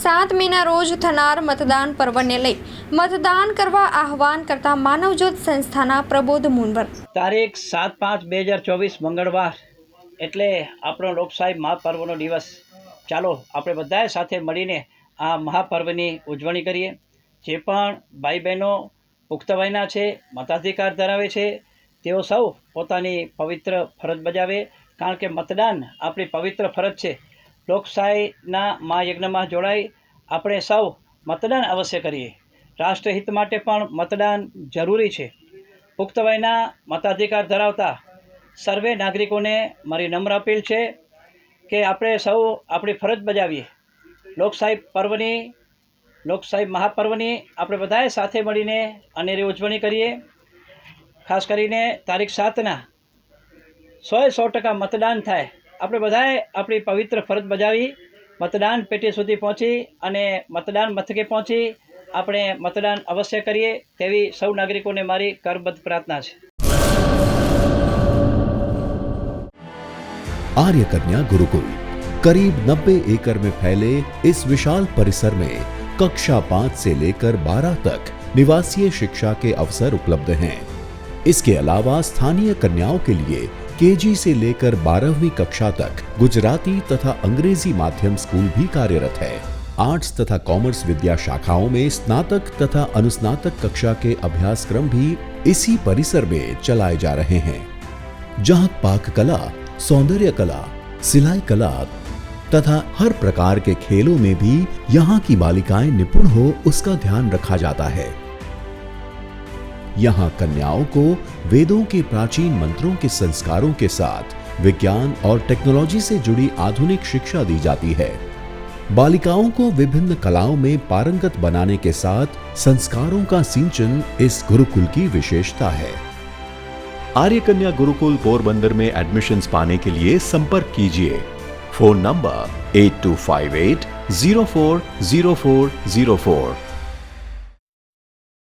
7 મેના રોજ થનાર મતદાન પર્વને લઈ મતદાન કરવા આહવાન કરતા માનવજ્યોત સંસ્થાના પ્રબોધ મુનવર તારીખ 7/5/2024 મંગળવાર એટલે આપણો લોકશાહી મહાપર્વનો દિવસ। ચાલો આપણે બધાએ સાથે મળીને આ મહાપર્વની ઉજવણી કરીએ। જે પણ ભાઈ બહેનો પુખ્ત વયના છે, મતાધિકાર ધરાવે છે, તેઓ સૌ પોતાની પવિત્ર ફરજ બજાવે, કારણ કે મતદાન આપણી પવિત્ર ફરજ છે। લોકશાહીના મહાયજ્ઞમાં જોડાઈ આપણે સૌ મતદાન અવશ્ય કરીએ। રાષ્ટ્રહિત માટે પણ મતદાન જરૂરી છે। પુખ્ત વયના મતાધિકાર ધરાવતા સર્વે નાગરિકોને મારી નમ્ર અપીલ છે કે આપણે સૌ આપણી ફરજ બજાવીએ। લોકશાહી મહાપર્વની આપણે બધાએ સાથે મળીને અનેરી ઉજવણી કરીએ। ખાસ કરીને તારીખ 7ના 100% મતદાન થાય। આપણે બધાએ આપણી પવિત્ર ફરજ બજાવી મતદાન પેટી સુધી પહોંચી અને મતદાન મથકે પહોંચી આપણે મતદાન અવશ્ય કરીએ તેવી સૌ નાગરિકોને મારી કરબદ્ધ પ્રાર્થના છે। आर्य कन्या गुरुकुल करीब 90 एकड़ में फैले इस विशाल परिसर में कक्षा 5 से लेकर 12 तक निवासीय शिक्षा के अवसर उपलब्ध हैं। इसके अलावा स्थानीय कन्याओं के लिए केजी से लेकर 12वीं कक्षा तक गुजराती तथा अंग्रेजी माध्यम स्कूल भी कार्यरत है। आर्ट्स तथा कॉमर्स विद्या शाखाओं में स्नातक तथा अनुस्नातक कक्षा के अभ्यासक्रम भी इसी परिसर में चलाए जा रहे हैं, जहां पाक कला, सौंदर्य कला, सिलाई कला तथा हर प्रकार के खेलों में भी यहाँ की बालिकाएं निपुण हो उसका ध्यान रखा जाता है। यहाँ कन्याओं को वेदों के प्राचीन मंत्रों के संस्कारों के साथ विज्ञान और टेक्नोलॉजी से जुड़ी आधुनिक शिक्षा दी जाती है। बालिकाओं को विभिन्न कलाओं में पारंगत बनाने के साथ संस्कारों का सिंचन इस गुरुकुल की विशेषता है। आर्य कन्या गुरुकुल पोरबंदर में एडमिशन्स पाने के लिए संपर्क कीजिए। Phone number 8258 040404